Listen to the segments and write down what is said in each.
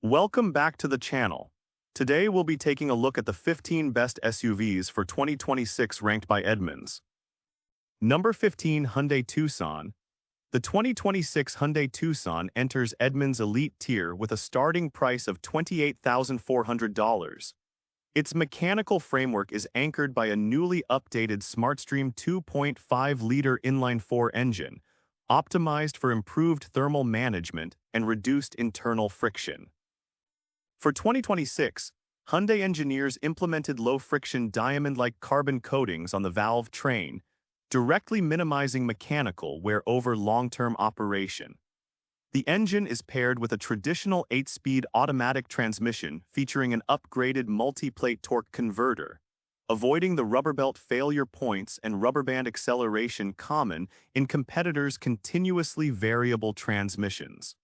Welcome back to the channel. Today we'll be taking a look at the 15 best SUVs for 2026 ranked by Edmunds. Number 15, Hyundai Tucson. The 2026 Hyundai Tucson enters Edmunds' elite tier with a starting price of $28,400. Its mechanical framework is anchored by a newly updated SmartStream 2.5-liter inline-4 engine, optimized for improved thermal management and reduced internal friction. For 2026, Hyundai engineers implemented low-friction diamond-like carbon coatings on the valve train, directly minimizing mechanical wear over long-term operation. The engine is paired with a traditional 8-speed automatic transmission featuring an upgraded multi-plate torque converter, avoiding the rubber belt failure points and rubber band acceleration common in competitors' continuously variable transmissions.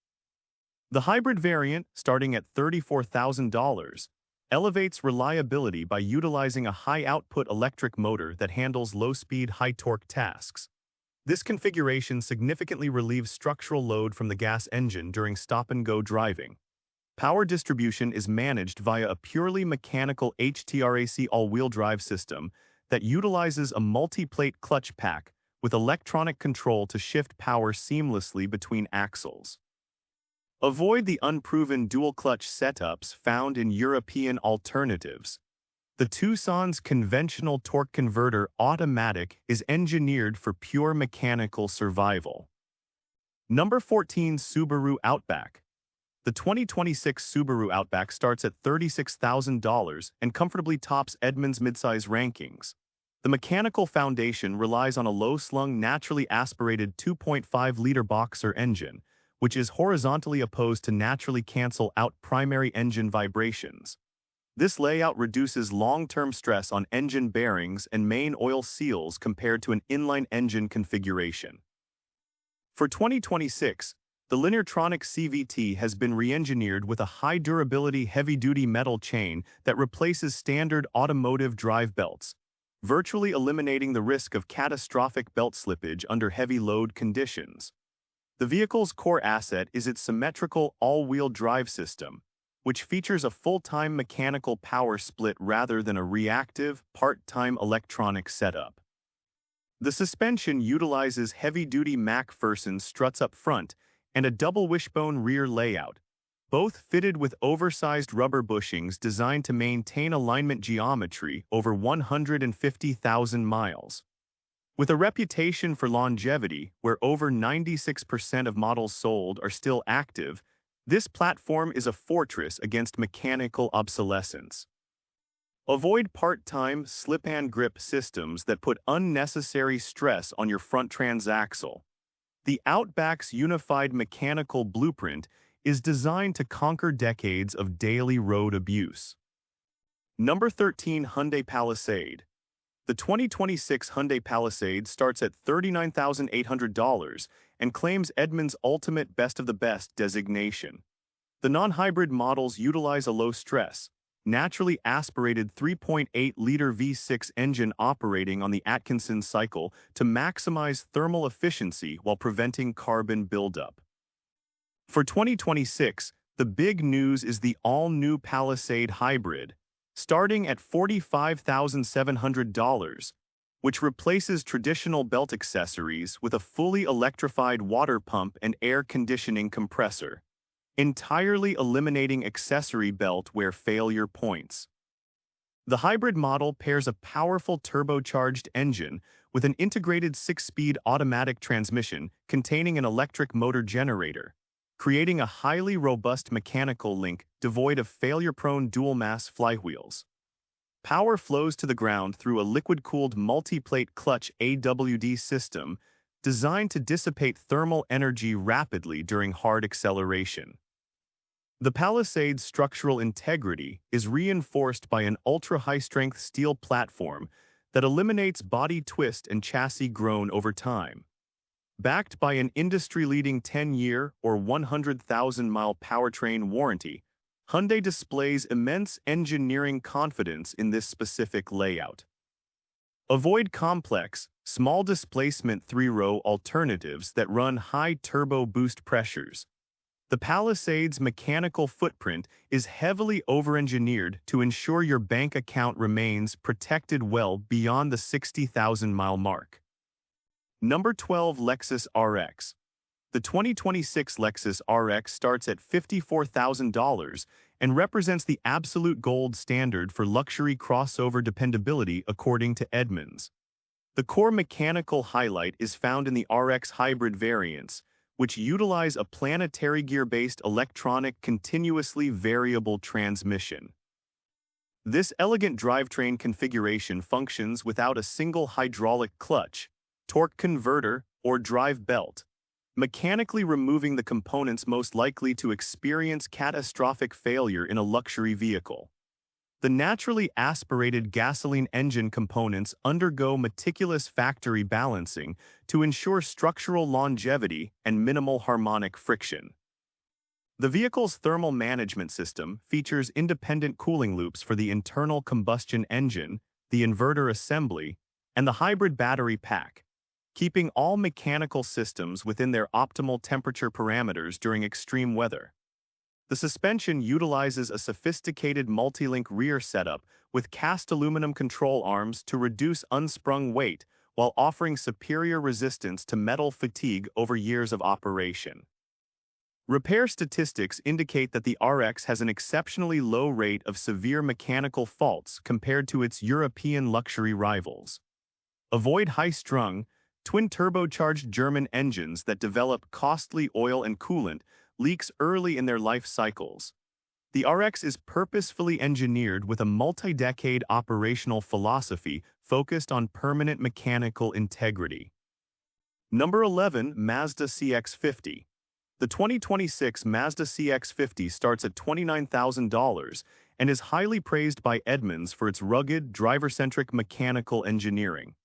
The hybrid variant, starting at $34,000, elevates reliability by utilizing a high-output electric motor that handles low-speed, high-torque tasks. This configuration significantly relieves structural load from the gas engine during stop-and-go driving. Power distribution is managed via a purely mechanical HTRAC all-wheel drive system that utilizes a multi-plate clutch pack with electronic control to shift power seamlessly between axles. Avoid the unproven dual-clutch setups found in European alternatives. The Tucson's conventional torque converter automatic is engineered for pure mechanical survival. Number 14, Subaru Outback. The 2026 Subaru Outback starts at $36,000 and comfortably tops Edmunds' midsize rankings. The mechanical foundation relies on a low-slung, naturally aspirated 2.5-liter boxer engine, which is horizontally opposed to naturally cancel out primary engine vibrations. This layout reduces long-term stress on engine bearings and main oil seals compared to an inline engine configuration. For 2026, the Lineartronic CVT has been re-engineered with a high-durability heavy-duty metal chain that replaces standard automotive drive belts, virtually eliminating the risk of catastrophic belt slippage under heavy load conditions. The vehicle's core asset is its symmetrical all-wheel drive system, which features a full-time mechanical power split rather than a reactive, part-time electronic setup. The suspension utilizes heavy-duty MacPherson struts up front and a double wishbone rear layout, both fitted with oversized rubber bushings designed to maintain alignment geometry over 150,000 miles. With a reputation for longevity, where over 96% of models sold are still active, this platform is a fortress against mechanical obsolescence. Avoid part-time slip-and grip systems that put unnecessary stress on your front transaxle. The Outback's unified mechanical blueprint is designed to conquer decades of daily road abuse. Number 13, Hyundai Palisade. The 2026 Hyundai Palisade starts at $39,800 and claims Edmunds' ultimate best of the best designation. The non-hybrid models utilize a low-stress, naturally aspirated 3.8-liter V6 engine operating on the Atkinson cycle to maximize thermal efficiency while preventing carbon buildup. For 2026, the big news is the all-new Palisade Hybrid, starting at $45,700, which replaces traditional belt accessories with a fully electrified water pump and air conditioning compressor, entirely eliminating accessory belt wear failure points. The hybrid model pairs a powerful turbocharged engine with an integrated 6-speed automatic transmission containing an electric motor generator, creating a highly robust mechanical link devoid of failure-prone dual-mass flywheels. Power flows to the ground through a liquid-cooled multi-plate clutch AWD system designed to dissipate thermal energy rapidly during hard acceleration. The Palisade's structural integrity is reinforced by an ultra-high-strength steel platform that eliminates body twist and chassis groan over time. Backed by an industry-leading 10-year or 100,000-mile powertrain warranty, Hyundai displays immense engineering confidence in this specific layout. Avoid complex, small-displacement 3-row alternatives that run high turbo boost pressures. The Palisade's mechanical footprint is heavily over-engineered to ensure your bank account remains protected well beyond the 60,000-mile mark. Number 12. Lexus RX. The 2026 Lexus RX starts at $54,000 and represents the absolute gold standard for luxury crossover dependability according to Edmunds. The core mechanical highlight is found in the RX hybrid variants, which utilize a planetary gear-based electronic continuously variable transmission. This elegant drivetrain configuration functions without a single hydraulic clutch, torque converter, or drive belt, mechanically removing the components most likely to experience catastrophic failure in a luxury vehicle. The naturally aspirated gasoline engine components undergo meticulous factory balancing to ensure structural longevity and minimal harmonic friction. The vehicle's thermal management system features independent cooling loops for the internal combustion engine, the inverter assembly, and the hybrid battery pack, keeping all mechanical systems within their optimal temperature parameters during extreme weather. The suspension utilizes a sophisticated multi-link rear setup with cast aluminum control arms to reduce unsprung weight while offering superior resistance to metal fatigue over years of operation. Repair statistics indicate that the RX has an exceptionally low rate of severe mechanical faults compared to its European luxury rivals. Avoid high-strung, twin-turbocharged German engines that develop costly oil and coolant leaks early in their life cycles. The RX is purposefully engineered with a multi-decade operational philosophy focused on permanent mechanical integrity. Number 11. Mazda CX-50. The 2026 Mazda CX-50 starts at $29,000 and is highly praised by Edmunds for its rugged, driver-centric mechanical engineering.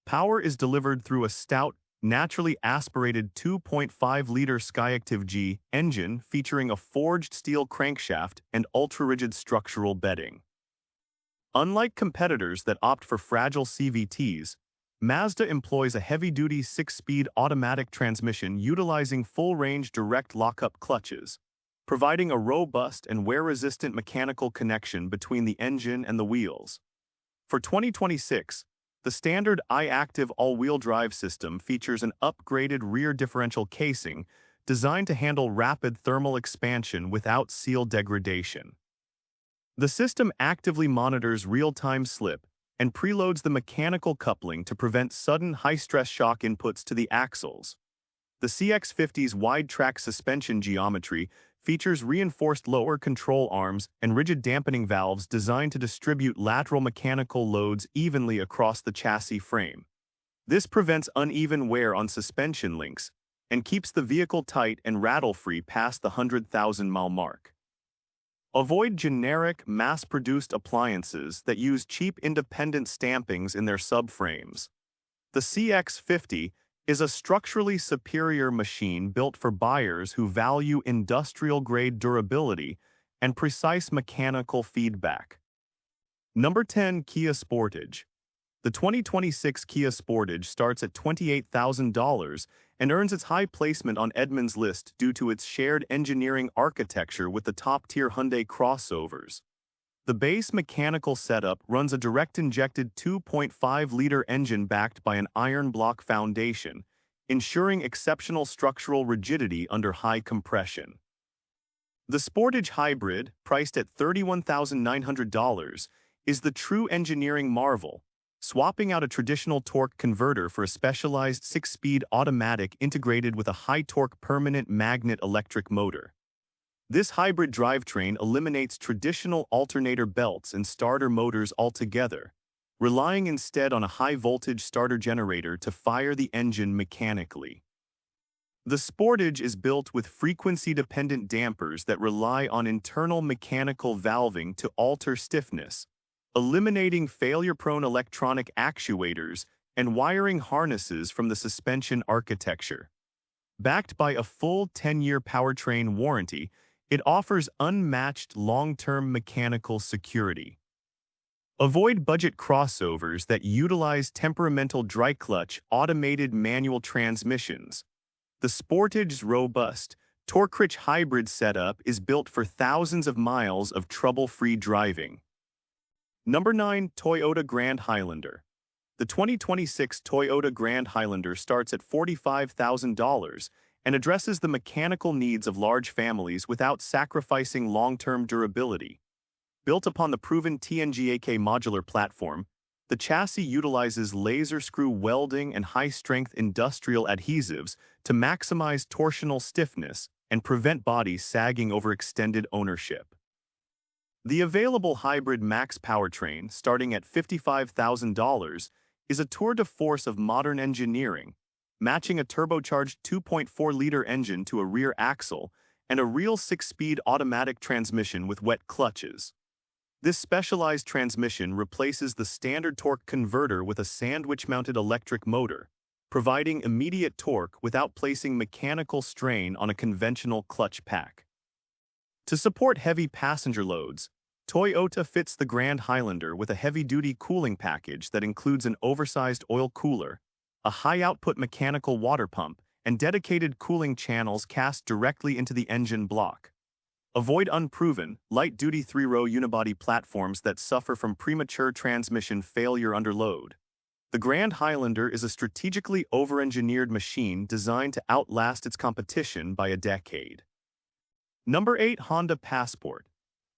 Power is delivered through a stout, naturally aspirated 2.5-liter Skyactiv G engine featuring a forged steel crankshaft and ultra-rigid structural bedding. Unlike competitors that opt for fragile CVTs, Mazda employs a heavy-duty 6-speed automatic transmission utilizing full-range direct lockup clutches, providing a robust and wear-resistant mechanical connection between the engine and the wheels. For 2026, the standard iActive all-wheel drive system features an upgraded rear differential casing designed to handle rapid thermal expansion without seal degradation. The system actively monitors real-time slip and preloads the mechanical coupling to prevent sudden high-stress shock inputs to the axles. The CX-50's wide-track suspension geometry features reinforced lower control arms and rigid dampening valves designed to distribute lateral mechanical loads evenly across the chassis frame. This prevents uneven wear on suspension links and keeps the vehicle tight and rattle-free past the 100,000-mile mark. Avoid generic, mass-produced appliances that use cheap independent stampings in their subframes. The CX-50 is a structurally superior machine built for buyers who value industrial-grade durability and precise mechanical feedback. Number 10. Kia Sportage. The 2026 Kia Sportage starts at $28,000 and earns its high placement on Edmunds' list due to its shared engineering architecture with the top-tier Hyundai crossovers. The base mechanical setup runs a direct-injected 2.5-liter engine backed by an iron block foundation, ensuring exceptional structural rigidity under high compression. The Sportage Hybrid, priced at $31,900, is the true engineering marvel, swapping out a traditional torque converter for a specialized 6-speed automatic integrated with a high-torque permanent magnet electric motor. This hybrid drivetrain eliminates traditional alternator belts and starter motors altogether, relying instead on a high-voltage starter generator to fire the engine mechanically. The Sportage is built with frequency-dependent dampers that rely on internal mechanical valving to alter stiffness, eliminating failure-prone electronic actuators and wiring harnesses from the suspension architecture. Backed by a full 10-year powertrain warranty, it offers unmatched long-term mechanical security. Avoid budget crossovers that utilize temperamental dry-clutch automated manual transmissions. The Sportage's robust, Torque-rich hybrid setup is built for thousands of miles of trouble-free driving. Number 9. Toyota Grand Highlander. The 2026 Toyota Grand Highlander starts at $45,000 and addresses the mechanical needs of large families without sacrificing long-term durability. Built upon the proven TNGAK modular platform, the chassis utilizes laser screw welding and high-strength industrial adhesives to maximize torsional stiffness and prevent bodies sagging over extended ownership. The available hybrid max powertrain, starting at $55,000, is a tour de force of modern engineering, matching a turbocharged 2.4-liter engine to a rear axle and a real 6-speed automatic transmission with wet clutches. This specialized transmission replaces the standard torque converter with a sandwich-mounted electric motor, providing immediate torque without placing mechanical strain on a conventional clutch pack. To support heavy passenger loads, Toyota fits the Grand Highlander with a heavy-duty cooling package that includes an oversized oil cooler, a high-output mechanical water pump, and dedicated cooling channels cast directly into the engine block. Avoid unproven, light-duty 3-row unibody platforms that suffer from premature transmission failure under load. The Grand Highlander is a strategically over-engineered machine designed to outlast its competition by a decade. Number 8. Honda Passport.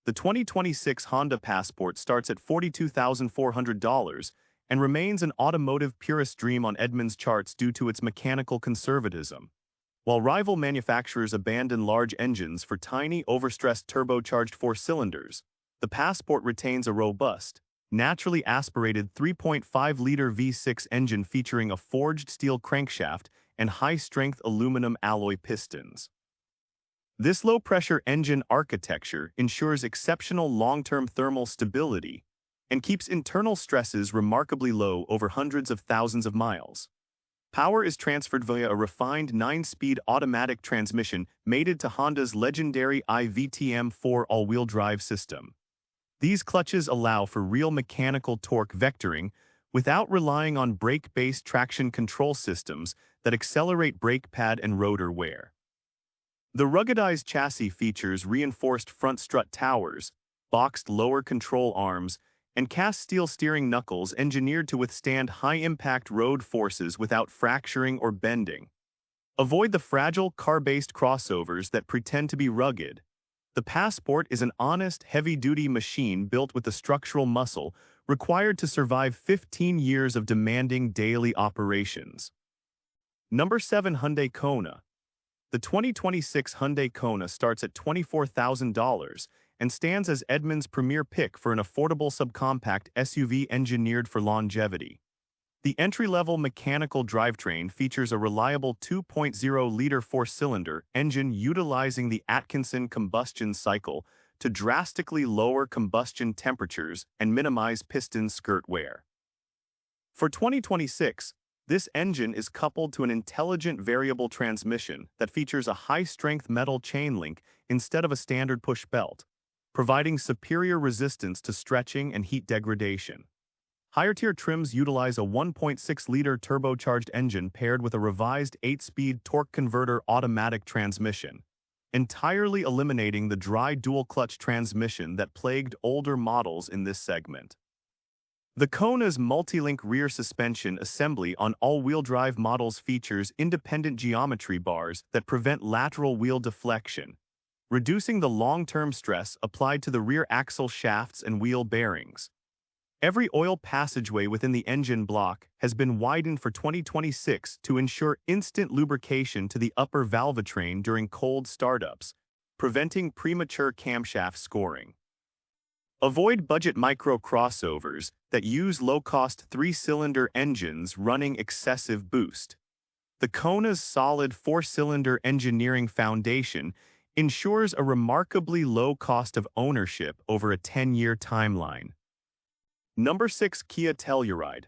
The 2026 Honda Passport starts at $42,400 and remains an automotive purist dream on Edmunds charts due to its mechanical conservatism. While rival manufacturers abandon large engines for tiny, overstressed turbocharged 4-cylinders, the Passport retains a robust, naturally aspirated 3.5-liter V6 engine featuring a forged steel crankshaft and high-strength aluminum alloy pistons. This low-pressure engine architecture ensures exceptional long-term thermal stability and keeps internal stresses remarkably low over hundreds of thousands of miles. Power is transferred via a refined 9-speed automatic transmission mated to Honda's legendary iVTM4 all-wheel drive system. These clutches allow for real mechanical torque vectoring without relying on brake-based traction control systems that accelerate brake pad and rotor wear. The ruggedized chassis features reinforced front strut towers, boxed lower control arms, and cast steel steering knuckles engineered to withstand high-impact road forces without fracturing or bending. Avoid the fragile, car-based crossovers that pretend to be rugged. The Passport is an honest, heavy-duty machine built with the structural muscle required to survive 15 years of demanding daily operations. Number 7. Hyundai Kona. The 2026 Hyundai Kona starts at $24,000 and stands as Edmunds' premier pick for an affordable subcompact SUV engineered for longevity. The entry-level mechanical drivetrain features a reliable 2.0-liter 4-cylinder engine utilizing the Atkinson combustion cycle to drastically lower combustion temperatures and minimize piston skirt wear. For 2026, this engine is coupled to an intelligent variable transmission that features a high-strength metal chain link instead of a standard push belt, providing superior resistance to stretching and heat degradation. Higher-tier trims utilize a 1.6-liter turbocharged engine paired with a revised 8-speed torque converter automatic transmission, entirely eliminating the dry dual-clutch transmission that plagued older models in this segment. The Kona's multi-link rear suspension assembly on all-wheel drive models features independent geometry bars that prevent lateral wheel deflection, reducing the long-term stress applied to the rear axle shafts and wheel bearings. Every oil passageway within the engine block has been widened for 2026 to ensure instant lubrication to the upper valvetrain during cold startups, preventing premature camshaft scoring. Avoid budget micro crossovers that use low-cost 3-cylinder engines running excessive boost. The Kona's solid 4-cylinder engineering foundation ensures a remarkably low cost of ownership over a 10-year timeline. Number 6. Kia Telluride.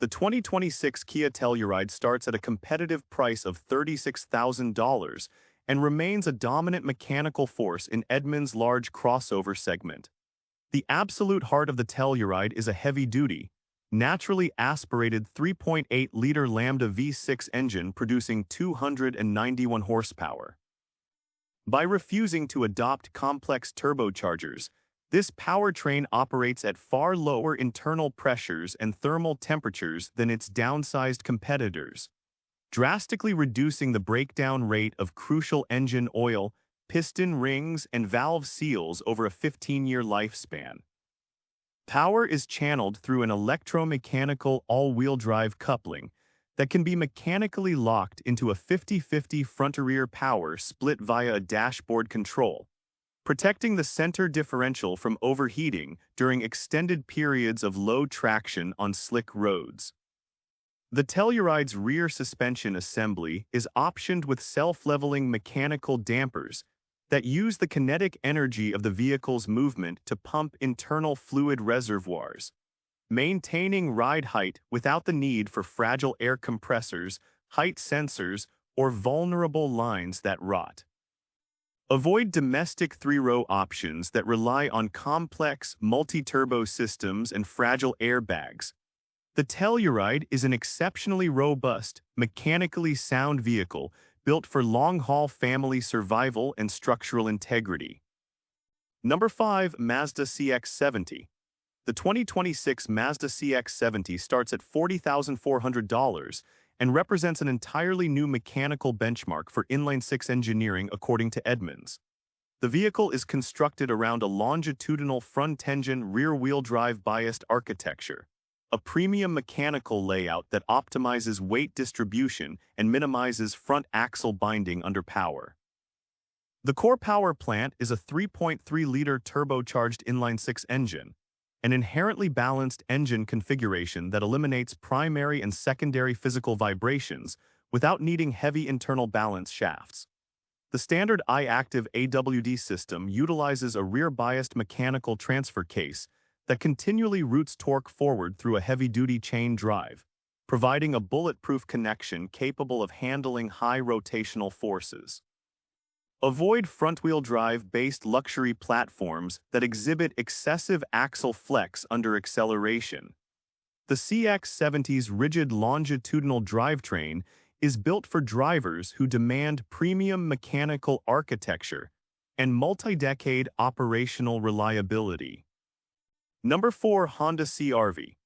The 2026 Kia Telluride starts at a competitive price of $36,000 and remains a dominant mechanical force in Edmunds' large crossover segment. The absolute heart of the Telluride is a heavy-duty, naturally aspirated 3.8-liter Lambda V6 engine producing 291 horsepower. By refusing to adopt complex turbochargers, this powertrain operates at far lower internal pressures and thermal temperatures than its downsized competitors, drastically reducing the breakdown rate of crucial engine oil, piston rings, and valve seals over a 15-year lifespan. Power is channeled through an electromechanical all-wheel drive coupling that can be mechanically locked into a 50-50 front-to-rear power split via a dashboard control, protecting the center differential from overheating during extended periods of low traction on slick roads. The Telluride's rear suspension assembly is optioned with self-leveling mechanical dampers that use the kinetic energy of the vehicle's movement to pump internal fluid reservoirs, maintaining ride height without the need for fragile air compressors, height sensors, or vulnerable lines that rot. Avoid domestic three-row options that rely on complex multi-turbo systems and fragile airbags. The Telluride is an exceptionally robust, mechanically sound vehicle built for long-haul family survival and structural integrity. Number 5. Mazda CX-70. The 2026 Mazda CX-70 starts at $40,400 and represents an entirely new mechanical benchmark for inline-six engineering according to Edmunds. The vehicle is constructed around a longitudinal front-engine rear-wheel drive biased architecture, a premium mechanical layout that optimizes weight distribution and minimizes front axle binding under power. The core power plant is a 3.3-liter turbocharged inline-six engine, an inherently balanced engine configuration that eliminates primary and secondary physical vibrations without needing heavy internal balance shafts. The standard I-Active AWD system utilizes a rear-biased mechanical transfer case that continually routes torque forward through a heavy-duty chain drive, providing a bulletproof connection capable of handling high rotational forces. Avoid front-wheel drive-based luxury platforms that exhibit excessive axle flex under acceleration. The CX-70's rigid longitudinal drivetrain is built for drivers who demand premium mechanical architecture and multi-decade operational reliability. Number 4. Honda CR-V.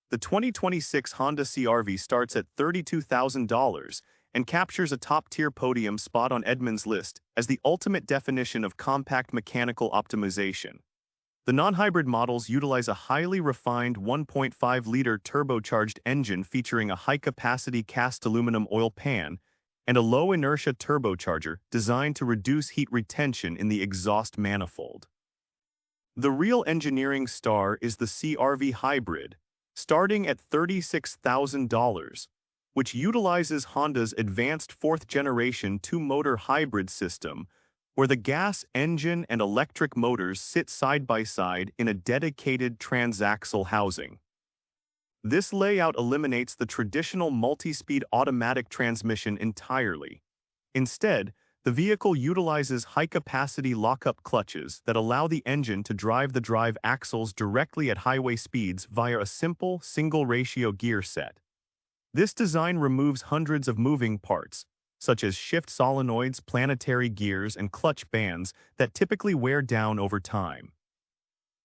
The 2026 Honda CR-V starts at $32,000 and captures a top-tier podium spot on Edmunds' list as the ultimate definition of compact mechanical optimization. The non-hybrid models utilize a highly refined 1.5-liter turbocharged engine featuring a high-capacity cast aluminum oil pan and a low-inertia turbocharger designed to reduce heat retention in the exhaust manifold. The real engineering star is the CR-V Hybrid, starting at $36,000, which utilizes Honda's advanced fourth-generation two-motor hybrid system, where the gas engine and electric motors sit side by side in a dedicated transaxle housing. This layout eliminates the traditional multi-speed automatic transmission entirely. Instead, the vehicle utilizes high-capacity lockup clutches that allow the engine to drive the drive axles directly at highway speeds via a simple, single-ratio gear set. This design removes hundreds of moving parts, such as shift solenoids, planetary gears, and clutch bands that typically wear down over time.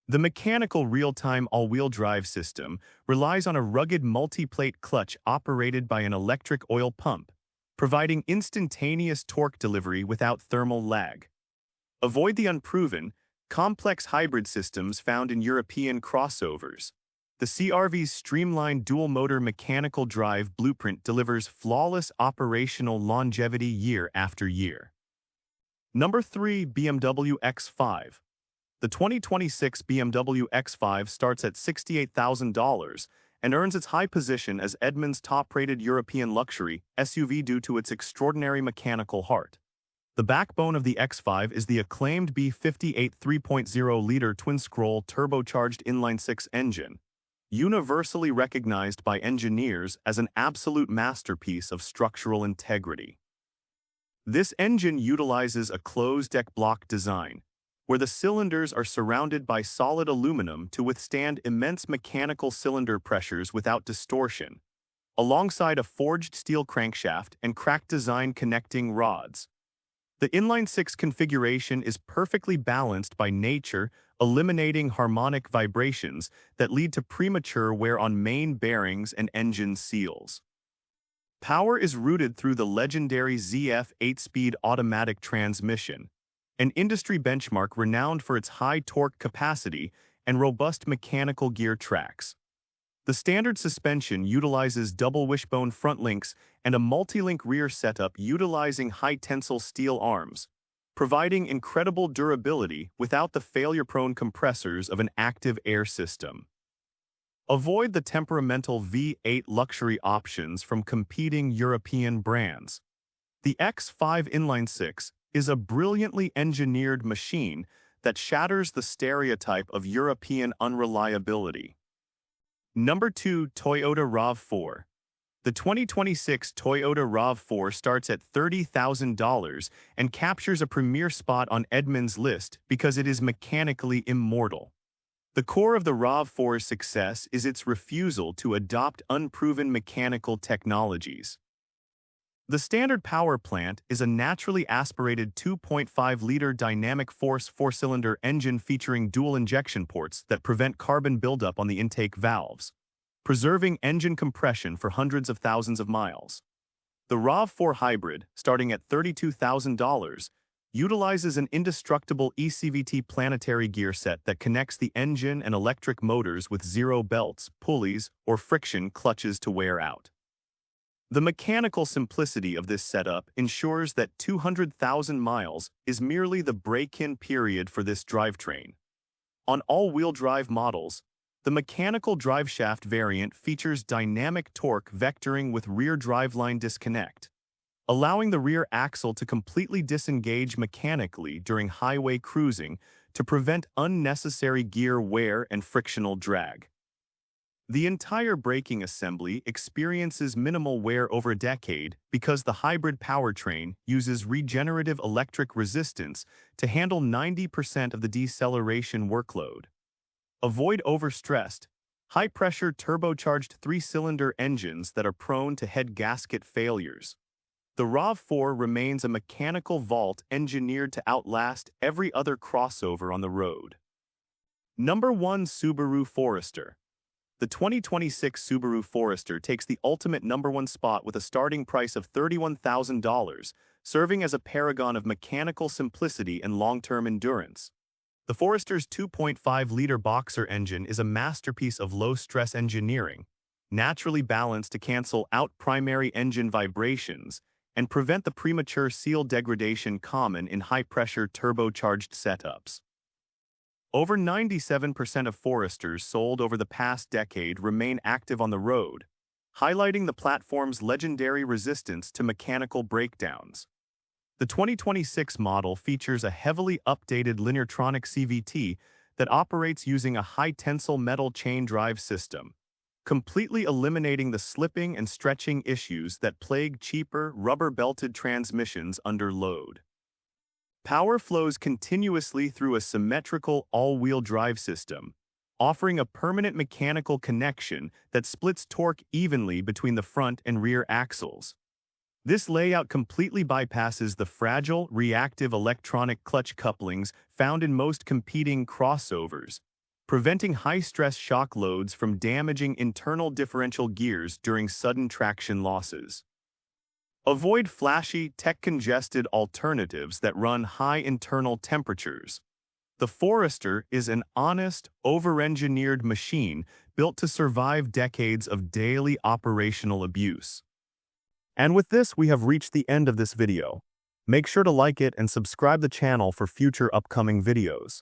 The mechanical real-time all-wheel drive system relies on a rugged multi-plate clutch operated by an electric oil pump, providing instantaneous torque delivery without thermal lag. Avoid the unproven, complex hybrid systems found in European crossovers. The CR-V's streamlined dual-motor mechanical drive blueprint delivers flawless operational longevity year after year. Number 3. BMW X5. The 2026 BMW X5 starts at $68,000 and earns its high position as Edmunds' top-rated European luxury SUV due to its extraordinary mechanical heart. The backbone of the X5 is the acclaimed B58 3.0-liter twin-scroll turbocharged inline-six engine, universally recognized by engineers as an absolute masterpiece of structural integrity. This engine utilizes a closed-deck block design, where the cylinders are surrounded by solid aluminum to withstand immense mechanical cylinder pressures without distortion, alongside a forged steel crankshaft and crack design connecting rods. The inline-6 configuration is perfectly balanced by nature, eliminating harmonic vibrations that lead to premature wear on main bearings and engine seals. Power is routed through the legendary ZF 8-speed automatic transmission, an industry benchmark renowned for its high torque capacity and robust mechanical gear tracks. The standard suspension utilizes double wishbone front links and a multi-link rear setup utilizing high-tensile steel arms, providing incredible durability without the failure-prone compressors of an active air system. Avoid the temperamental V8 luxury options from competing European brands. The X5 inline-6 is a brilliantly engineered machine that shatters the stereotype of European unreliability. Number 2. Toyota RAV4. The 2026 Toyota RAV4 starts at $30,000 and captures a premier spot on Edmunds' list because it is mechanically immortal. The core of the RAV4's success is its refusal to adopt unproven mechanical technologies. The standard power plant is a naturally aspirated 2.5-liter dynamic force four-cylinder engine featuring dual injection ports that prevent carbon buildup on the intake valves, preserving engine compression for hundreds of thousands of miles. The RAV4 Hybrid, starting at $32,000, utilizes an indestructible ECVT planetary gear set that connects the engine and electric motors with zero belts, pulleys, or friction clutches to wear out. The mechanical simplicity of this setup ensures that 200,000 miles is merely the break-in period for this drivetrain. On all-wheel drive models, the mechanical driveshaft variant features dynamic torque vectoring with rear driveline disconnect, allowing the rear axle to completely disengage mechanically during highway cruising to prevent unnecessary gear wear and frictional drag. The entire braking assembly experiences minimal wear over a decade because the hybrid powertrain uses regenerative electric resistance to handle 90% of the deceleration workload. Avoid overstressed, high-pressure turbocharged three-cylinder engines that are prone to head gasket failures. The RAV4 remains a mechanical vault engineered to outlast every other crossover on the road. Number 1. Subaru Forester. The 2026 Subaru Forester takes the ultimate number 1 spot with a starting price of $31,000, serving as a paragon of mechanical simplicity and long-term endurance. The Forester's 2.5-liter boxer engine is a masterpiece of low-stress engineering, naturally balanced to cancel out primary engine vibrations and prevent the premature seal degradation common in high-pressure turbocharged setups. Over 97% of Foresters sold over the past decade remain active on the road, highlighting the platform's legendary resistance to mechanical breakdowns. The 2026 model features a heavily updated Lineartronic CVT that operates using a high-tensile metal chain drive system, completely eliminating the slipping and stretching issues that plague cheaper, rubber-belted transmissions under load. Power flows continuously through a symmetrical all-wheel drive system, offering a permanent mechanical connection that splits torque evenly between the front and rear axles. This layout completely bypasses the fragile, reactive electronic clutch couplings found in most competing crossovers, preventing high-stress shock loads from damaging internal differential gears during sudden traction losses. Avoid flashy, tech-congested alternatives that run high internal temperatures. The Forester is an honest, over-engineered machine built to survive decades of daily operational abuse. And with this, we have reached the end of this video. Make sure to like it and subscribe the channel for future upcoming videos.